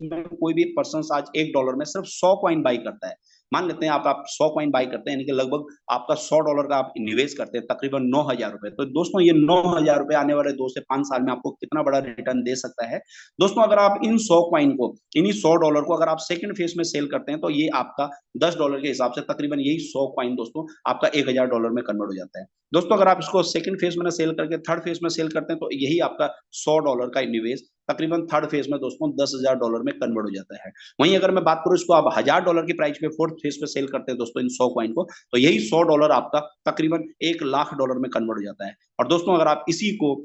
Speaker 1: में कोई भी पर्सन आज $1 में सिर्फ 100 कॉइन बाय करता है। मान लेते हैं आप 100 कॉइन बाय करते हैं, यानी कि लगभग आपका $100 का आप निवेश करते हैं, तकरीबन 9,000 रुपए। तो दोस्तों ये 9,000 रुपए आने वाले 2 से 5 साल में आपको कितना बड़ा रिटर्न दे सकता है। दोस्तों अगर आप इन 100 कॉइन को, इन्हीं $100 को अगर आप सेकंड फेज में सेल करते हैं तो ये आपका $10 के हिसाब से तकरीबन यही 100 कॉइन दोस्तों आपका $1,000 में कन्वर्ट हो जाता है। दोस्तों अगर आप इसको सेकंड फेज में सेल करके थर्ड फेज में सेल करते हैं तो यही आपका $100 का निवेश तकरीबन थर्ड फेज में दोस्तों $10,000 में कन्वर्ट हो जाता है। वहीं अगर मैं बात करूं इसको आप $1,000 की प्राइस पे फोर्थ फेज पे सेल करते हैं दोस्तों इन 100 कॉइन को, तो यही $100 आपका तकरीबन $1,00,000 में कन्वर्ट हो जाता है। और दोस्तों अगर आप इसी को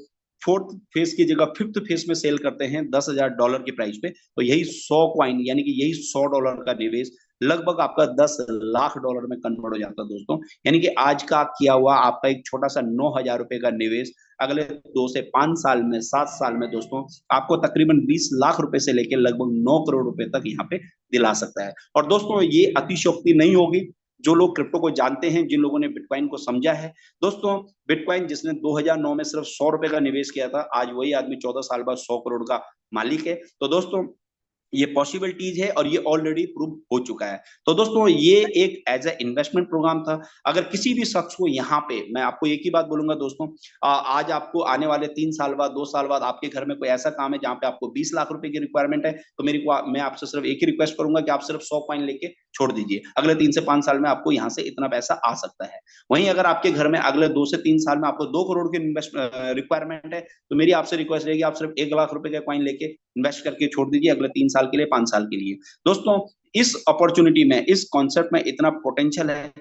Speaker 1: फोर्थ फेज की जगह फिफ्थ फेज में सेल करते हैं $10,000 की प्राइस पे, तो यही 100 कॉइन यानी कि यही $100 का निवेश लगभग आपका $10,00,000 में कन्वर्ट हो जाता है दोस्तों। यानी कि आज का किया हुआ आपका एक छोटा सा $9,000 का निवेश अगले 2 से 5 साल में, 7 साल में दोस्तों आपको तकरीबन 20 लाख रुपए से लेकर लगभग 9 करोड़ रुपए तक यहाँ पे दिला सकता है। और दोस्तों ये अतिशयोक्ति नहीं होगी, जो लोग क्रिप्टो को जानते हैं, जिन लोगों ने बिटकॉइन को समझा है। दोस्तों बिटकॉइन जिसने 2009 में सिर्फ $100 का निवेश किया था, आज वही आदमी 14 साल बाद 100 करोड़ का मालिक है। तो दोस्तों ये पॉसिबिलिटीज है और ये ऑलरेडी प्रूव हो चुका है। तो दोस्तों ये एक एज ए इन्वेस्टमेंट प्रोग्राम था। अगर किसी भी शख्स को यहाँ पे मैं आपको एक ही बात बोलूंगा दोस्तों, आज आपको आने वाले 3 साल बाद, 2 साल बाद आपके घर में कोई ऐसा काम है जहाँ पे आपको 20 लाख रुपए की रिक्वायरमेंट है, तो मैं आपसे सिर्फ एक ही रिक्वेस्ट करूंगा कि आप सिर्फ 100 कॉइन लेके छोड़ दीजिए। अगले 3 से 5 साल में आपको यहाँ से इतना पैसा आ सकता है। वहीं अगर आपके घर में अगले 2 से 3 साल में आपको 2 करोड़ की रिक्वायरमेंट है, तो मेरी आपसे रिक्वेस्ट रहेगी आप सिर्फ 1 लाख रुपए का कॉइन लेके इन्वेस्ट करके छोड़ दीजिए अगले 3 साल के लिए, 5 साल के लिए। दोस्तों इस अपॉर्चुनिटी में, इस कॉन्सेप्ट में इतना पोटेंशियल है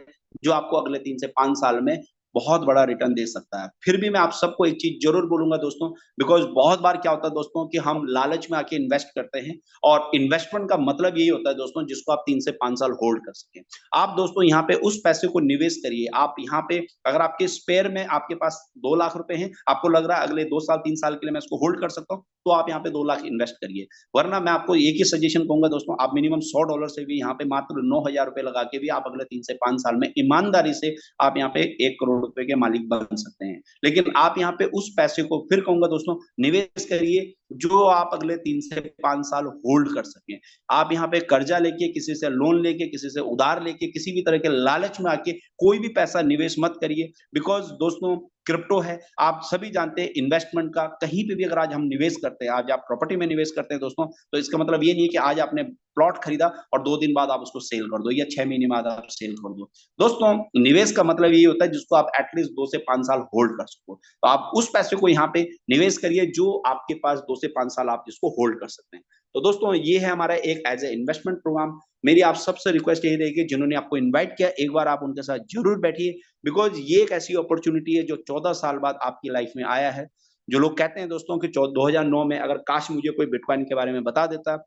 Speaker 1: जो आपको अगले 3 से 5 साल में बहुत बड़ा रिटर्न दे सकता है। फिर भी मैं आप सबको एक चीज जरूर बोलूंगा दोस्तों, बिकॉज बहुत बार क्या होता है दोस्तों कि हम लालच में आके इन्वेस्ट करते हैं, और इन्वेस्टमेंट का मतलब यही होता है दोस्तों जिसको आप 3 से 5 साल होल्ड कर सकें। आप दोस्तों यहाँ पे उस पैसे को निवेश करिए। आप यहाँ पे अगर आपके स्पेयर में आपके पास 2 लाख रुपए हैं, आपको लग रहा है अगले 2 साल 3 साल के लिए मैं इसको होल्ड कर सकता हूँ, तो आप यहाँ पे 2 लाख इन्वेस्ट करिए। वरना मैं आपको एक ही सजेशन कहूंगा दोस्तों, आप मिनिमम $100 से भी यहाँ पे मात्र 9,000 रुपए लगा के भी आप अगले 3 से 5 साल में ईमानदारी से आप यहाँ पे 1 करोड़ रुपए के मालिक बन सकते हैं। लेकिन आप यहाँ पे उस पैसे को, फिर कहूंगा दोस्तों, निवेश करिए जो आप अगले 3 से 5 साल होल्ड कर सकें। आप यहाँ पे कर्जा लेके, किसी से लोन लेके, किसी से उधार लेके, किसी भी तरह के लालच में आके कोई भी पैसा निवेश मत करिए। बिकॉज दोस्तों क्रिप्टो है, आप सभी जानते हैं इन्वेस्टमेंट का कहीं पे भी अगर आज हम निवेश करते हैं, आज आप प्रॉपर्टी में निवेश करते हैं दोस्तों, तो इसका मतलब ये नहीं है कि आज आपने प्लॉट खरीदा और 2 दिन बाद आप उसको सेल कर दो या 6 महीने बाद आप सेल कर दो। दोस्तों निवेश का मतलब ये होता है जिसको आप एटलीस्ट 2 से 5 साल होल्ड कर सको। तो आप उस पैसे को यहाँ पे निवेश करिए जो आपके पास 2 से 5 साल आप जिसको होल्ड कर सकते हैं। तो दोस्तों ये है हमारा एक एज ए इन्वेस्टमेंट प्रोग्राम। मेरी आप सबसे रिक्वेस्ट यही रहेगी, जिन्होंने आपको इनवाइट किया एक बार आप उनके साथ जरूर बैठिए, बिकॉज ये एक ऐसी अपॉर्चुनिटी है जो 14 साल बाद आपकी लाइफ में आया है। जो लोग कहते हैं दोस्तों कि 2009 में अगर काश मुझे कोई बिटकॉइन के बारे में बता देता,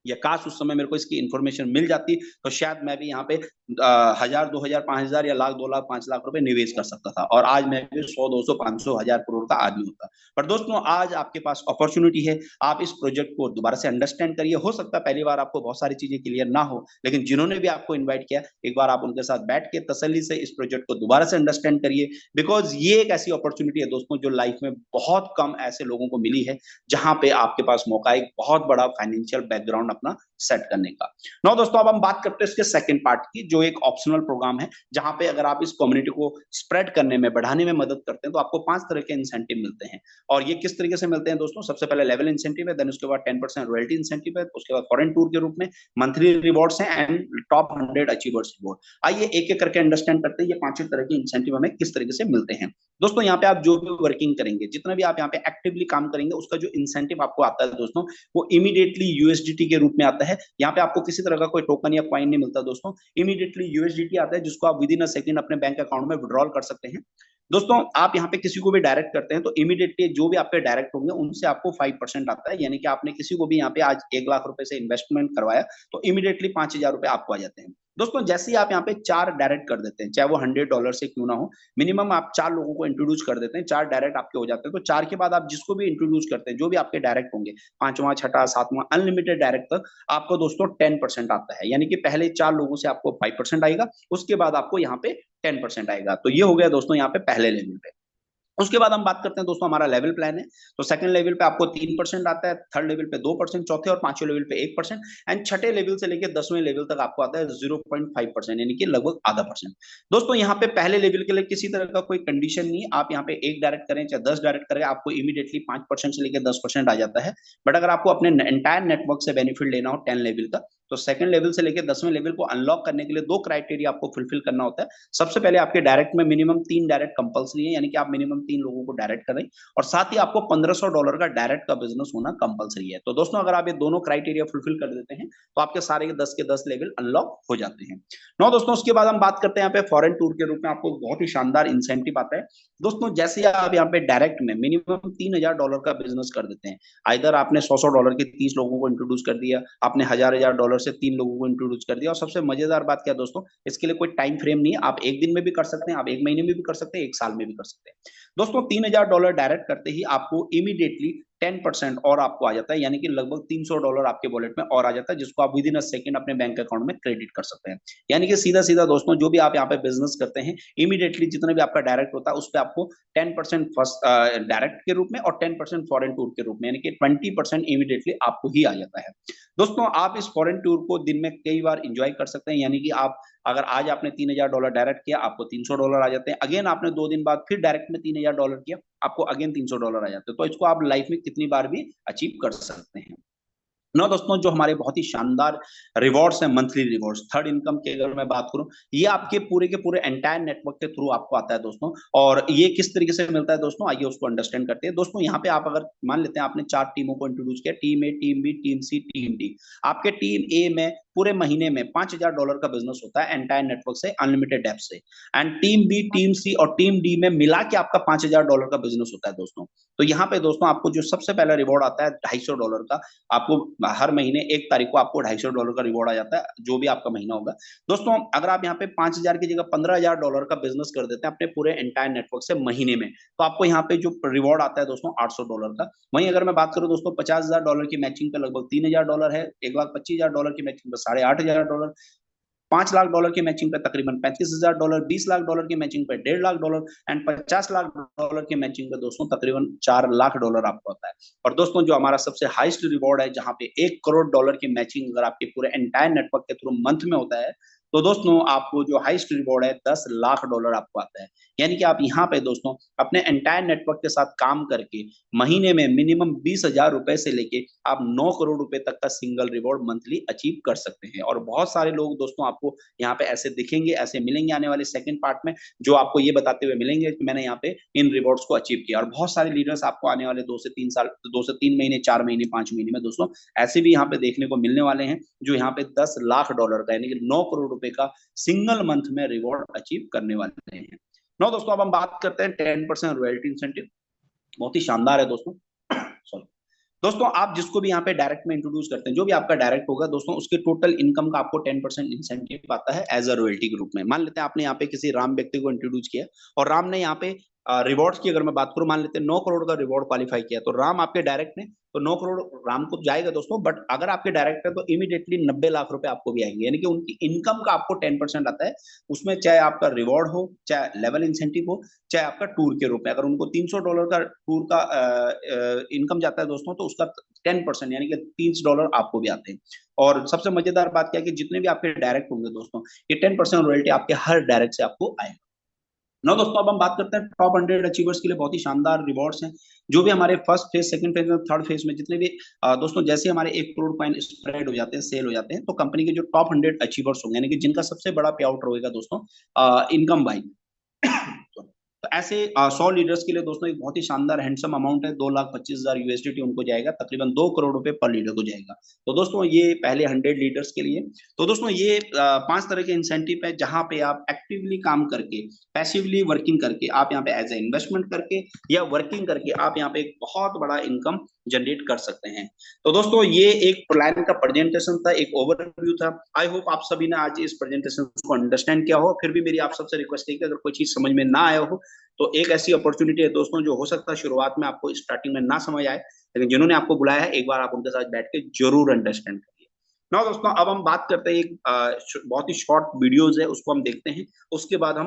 Speaker 1: या काश उस समय मेरे को इसकी इन्फॉर्मेशन मिल जाती, तो शायद मैं भी यहाँ पे 1,000, 2,000, 5,000 या लाख, 2 लाख, 5 लाख रुपए निवेश कर सकता था, और आज मैं भी 100, 200, 500, 1,000 करोड़ का आदमी होता। पर दोस्तों आज आपके पास अपॉर्चुनिटी है, आप इस प्रोजेक्ट को दोबारा से अंडरस्टैंड करिए। हो सकता है पहली बार आपको बहुत सारी चीजें क्लियर ना हो, लेकिन जिन्होंने भी आपको इन्वाइट किया, एक बार आप उनके साथ बैठ के तसल्ली से इस प्रोजेक्ट को दोबारा से अंडरस्टैंड करिए। बिकॉज ये एक ऐसी अपॉर्चुनिटी है दोस्तों जो लाइफ में बहुत कम ऐसे लोगों को मिली है, जहां पे आपके पास मौका एक बहुत बड़ा फाइनेंशियल बैकग्राउंड अपना सेट करने का। नो दोस्तों अब हम बात करते हैं इसके सेकंड पार्ट की, जो एक ऑप्शनल प्रोग्राम है, जहां पे अगर आप इस कम्युनिटी को स्प्रेड करने में, बढ़ाने में मदद करते हैं, तो आपको 5 तरह के इंसेंटिव मिलते हैं। और ये किस तरीके से मिलते हैं दोस्तों? सबसे पहले लेवल इंसेंटिव है, देन उसके बाद 10% रॉयल्टी इंसेंटिव है, उसके बाद फॉरेन टूर के रूप में मंथली रिवॉर्ड्स हैं, एंड टॉप 100 अचीवर्स रिवॉर्ड। आइए एक एक करके अंडरस्टैंड करते हैं ये 5 तरह के इंसेंटिव हमें किस तरीके से मिलते हैं। दोस्तों यहाँ पे आप जो भी वर्किंग करेंगे, जितना भी आप यहाँ पे एक्टिवली काम करेंगे, उसका जो इंसेंटिव आपको आता है दोस्तों, वो इमीडिएटली यूएसडीटी के रूप में आता है। यहाँ पे आपको किसी तरह का कोई टोकन या कॉइन नहीं मिलता दोस्तों, इमीडिएटली यूएसडीटी आता है, जिसको आप विद इन अ सेकंड अपने बैंक अकाउंट में विड्रॉल कर सकते हैं। दोस्तों आप यहाँ पे किसी को भी डायरेक्ट करते हैं, तो इमीडिएटली जो भी आप पे डायरेक्ट होंगे उनसे आपको 5% आता है। यानी कि आपने किसी को भी यहाँ पे आज 1 लाख रुपए से इन्वेस्टमेंट करवाया, तो इमीडिएटली 5,000 रुपए आपको आ जाते हैं। दोस्तों जैसे ही आप यहाँ पे 4 डायरेक्ट कर देते हैं, चाहे वो $100 से क्यों ना हो, मिनिमम आप 4 लोगों को इंट्रोड्यूस कर देते हैं, 4 डायरेक्ट आपके हो जाते हैं, तो 4 के बाद आप जिसको भी इंट्रोड्यूस करते हैं, जो भी आपके डायरेक्ट होंगे, 5वां, छठा, 7वां अनलिमिटेड डायरेक्ट तक आपको दोस्तों 10% आता है। यानी कि पहले 4 लोगों से आपको 5% आएगा, उसके बाद आपको यहाँ पे 10% आएगा। तो ये हो गया दोस्तों यहाँ पे पहले लेवल पे। उसके बाद हम बात करते हैं दोस्तों हमारा लेवल प्लान है। तो सेकंड लेवल पे आपको 3% आता है, थर्ड लेवल पे 2%, चौथे और पांचवें लेवल पे 1% एंड छठे लेवल से लेकर 10वें लेवल तक आपको आता है 0.5%, यानी कि लगभग आधा परसेंट। दोस्तों यहाँ पे पहले लेवल के लिए किसी तरह का कोई कंडीशन नहीं, आप यहाँ पे 1 डायरेक्ट करें चाहे 10 डायरेक्ट करें, आपको इमीडिएटली 5% से लेकर 10% आ जाता है। बट अगर आपको अपने एंटायर नेटवर्क से बेनिफिट लेना हो 10 लेवल का, तो सेकंड लेवल से लेकर 10वें लेवल को अनलॉक करने के लिए 2 क्राइटेरिया आपको फुलफिल करना होता है। सबसे पहले आपके डायरेक्ट में मिनिमम 3 डायरेक्ट कंपल्सरी है, यानी कि आप मिनिमम 3 लोगों को डायरेक्ट करें, और साथ ही आपको $1500 का डायरेक्ट का बिजनेस होना कंपल्सरी है। तो दोस्तों अगर आप ये दोनों क्राइटेरिया फुलफिल कर देते हैं, तो आपके सारे के 10 लेवल अनलॉक हो जाते हैं। नो दोस्तों, उसके बाद हम बात करते हैं यहाँ पे फॉरेन टूर के रूप में आपको बहुत ही शानदार इंसेंटिव आता है। दोस्तों जैसे आप यहाँ पे डायरेक्ट में मिनिमम $3000 का बिजनेस कर देते हैं, आइदर आपने $100 के 30 लोगों को इंट्रोड्यूस कर दिया, आपने $1000 से 3 लोगों को इंट्रोड्यूस कर दिया, और सबसे मजेदार बात क्या दोस्तों, इसके लिए कोई टाइम फ्रेम नहीं है, आप 1 दिन में भी कर सकते हैं, आप 1 महीने में भी कर सकते हैं, 1 साल में भी कर सकते हैं। दोस्तों $3000 डायरेक्ट करते ही आपको इमीडिएटली 10% और आपको आ जाता है, यानी कि लगभग $300 आपके वॉलेट में और आ जाता है, जिसको आप विद इन अ सेकंड अपने बैंक अकाउंट में क्रेडिट कर सकते हैं। यानी कि सीधा सीधा दोस्तों जो भी आप यहाँ पे बिजनेस करते हैं, इमीडिएटली जितना भी आपका डायरेक्ट होता है उस पर आपको 10% फर्स्ट डायरेक्ट के रूप में और 10% फॉरेन टूर के रूप में, यानी कि 20% इमीडिएटली आपको ही आ जाता है। दोस्तों आप इस फॉरेन टूर को दिन में कई बार इंजॉय कर सकते हैं, यानी कि आप अगर आज आपने $3000 डायरेक्ट किया, आपको $300 आ जाते हैं, अगेन आपने 2 दिन बाद फिर डायरेक्ट में $3000 किया, आपको अगेन $300 आ जाते हैं। तो इसको आप लाइफ में कितनी बार भी अचीव कर सकते हैं। नो दोस्तों, जो हमारे बहुत ही शानदार रिवॉर्ड्स हैं, मंथली रिवॉर्ड्स, थर्ड इनकम की अगर मैं बात करूं, ये आपके पूरे के पूरे एंटायर नेटवर्क के थ्रू आपको आता है दोस्तों। और ये किस तरीके से मिलता है दोस्तों, आइए उसको अंडरस्टैंड करते हैं। दोस्तों यहाँ पे आप अगर मान लेते हैं आपने 4 टीमों को इंट्रोड्यूस किया, टीम ए, टीम बी, टीम सी, टीम डी। आपके टीम ए में पूरे महीने में $5000 का बिजनेस होता है एंटायर नेटवर्क से, अनलिमिटेड ऐप से, एंड टीम बी, टीम सी और टीम डी में मिला के आपका $5000 का बिजनेस होता है दोस्तों। तो यहाँ पे दोस्तों आपको जो सबसे पहला रिवॉर्ड आता है $250 का, आपको हर महीने 1 तारीख को आपको $250 का रिवॉर्ड आ जाता है, जो भी आपका महीना होगा। दोस्तों अगर आप यहाँ पे 5000 की जगह $15000 का बिजनेस कर देते हैं अपने पूरे एंटायर नेटवर्क से महीने में, तो आपको यहाँ पे जो रिवॉर्ड आता है दोस्तों $800 का। वहीं अगर मैं बात करूं दोस्तों $50000 की मैचिंग पे लगभग $3000 है, $1,25,000 की मैचिंग पे $8500, $5 लाख की मैचिंग पे तकरीबन $35,000, $20 लाख की मैचिंग पे $1.5 लाख एंड $50 लाख की मैचिंग पे दोस्तों तकरीबन $4 लाख आपको आता है। और दोस्तों जो हमारा सबसे हाईएस्ट रिवॉर्ड है, जहां पे $1 करोड़ की मैचिंग अगर आपके पूरे एंटायर नेटवर्क के थ्रू मंथ में होता है, तो दोस्तों आपको जो हाईएस्ट रिवॉर्ड है $10 लाख आपको आता है। यानी कि आप यहाँ पे दोस्तों अपने एंटायर नेटवर्क के साथ काम करके महीने में मिनिमम ₹20,000 से लेके आप ₹9 करोड़ तक का सिंगल रिवॉर्ड मंथली अचीव कर सकते हैं। और बहुत सारे लोग दोस्तों आपको यहाँ पे ऐसे दिखेंगे, ऐसे मिलेंगे आने वाले सेकंड पार्ट में, जो आपको ये बताते हुए मिलेंगे कि मैंने यहाँ पे इन रिवॉर्ड्स को अचीव किया। और बहुत सारे लीडर्स आपको आने वाले 2 से 3 साल, 2 से 3 महीने, 4 महीने, 5 महीने में दोस्तों ऐसे भी यहाँ पे देखने को मिलने वाले हैं, जो यहाँ पे $10 लाख का यानी कि ₹9 करोड़ का सिंगल मंथ में रिवॉर्ड अचीव करने वाले हैं। नो दोस्तों, अब हम बात करते हैं 10% रॉयल्टी इंसेंटिव। बहुत ही शानदार है दोस्तों। सॉरी दोस्तों, आप जिसको भी यहाँ पे डायरेक्ट में इंट्रोड्यूस करते हैं, जो भी आपका डायरेक्ट होगा दोस्तों, उसके टोटल इनकम का आपको 10% इंसेंटिव आता है एज अ रॉयल्टी के रूप में। मान लेते हैं आपने यहाँ पे किसी राम व्यक्ति को इंट्रोड्यूस किया, और राम ने यहाँ पे रिवॉर्ड्स की अगर मैं बात करूं, मान लेते हैं 9 करोड़ का रिवॉर्ड क्वालिफाई किया, तो राम आपके डायरेक्ट ने, तो 9 करोड़ राम को जाएगा दोस्तों। बट अगर आपके डायरेक्ट है तो इमीडिएटली 90 लाख रुपए आपको भी आएंगे, यानी कि उनकी इनकम का आपको 10% आता है उसमें, चाहे आपका रिवॉर्ड हो, चाहे लेवल इंसेंटिव हो, चाहे आपका टूर के रूप में। अगर उनको $300 का टूर का इनकम जाता है दोस्तों, तो उसका 10% यानी कि $30 आपको भी आते हैं। और सबसे मजेदार बात क्या है कि जितने भी आपके डायरेक्ट होंगे दोस्तों, ये 10% रॉयल्टी आपके हर डायरेक्ट से आपको आएगा। नो दोस्तों, अब हम बात करते हैं टॉप 100 अचीवर्स के लिए बहुत ही शानदार रिवॉर्ड्स हैं, जो भी हमारे फर्स्ट फेज, सेकंड फेज और थर्ड फेज में जितने भी दोस्तों जैसे हमारे 1 करोड़ कॉइन स्प्रेड हो जाते हैं, सेल हो जाते हैं, तो कंपनी के जो टॉप 100 अचीवर्स होंगे, यानी कि जिनका सबसे बड़ा पे आउट रहेगा दोस्तों इनकम बाई तो तो ऐसे 100 लीडर्स के लिए दोस्तों एक बहुत ही शानदार हैंडसम अमाउंट है, 2,25,000 यूएसडीटी उनको जाएगा, तकरीबन 2 करोड़ रुपए पर लीडर को जाएगा। तो दोस्तों ये पहले 100 लीडर्स के लिए। तो दोस्तों ये 5 तरह के इंसेंटिव है जहां पे आप एक्टिवली काम करके, पैसिवली वर्किंग करके, आप यहाँ पे एज ए इन्वेस्टमेंट करके या वर्किंग करके आप यहाँ पे एक बहुत बड़ा इनकम जनरेट कर सकते हैं। तो दोस्तों ये एक प्लान का प्रेजेंटेशन था, एक ओवरव्यू था। आई होप आप सभी ने आज इस प्रेजेंटेशन को अंडरस्टैंड किया हो। फिर भी मेरी आप सबसे रिक्वेस्ट है कि अगर कोई चीज समझ में ना आया हो तो एक ऐसी अपॉर्चुनिटी है दोस्तों, जो हो सकता है शुरुआत में आपको स्टार्टिंग में ना समझ आए, लेकिन जिन्होंने आपको बुलाया है एक बार आप उनके साथ बैठ के जरूर अंडरस्टैंड करिए। ना दोस्तों अब हम बात करते हैं एक बहुत ही शॉर्ट वीडियोज है उसको हम देखते हैं, उसके बाद हम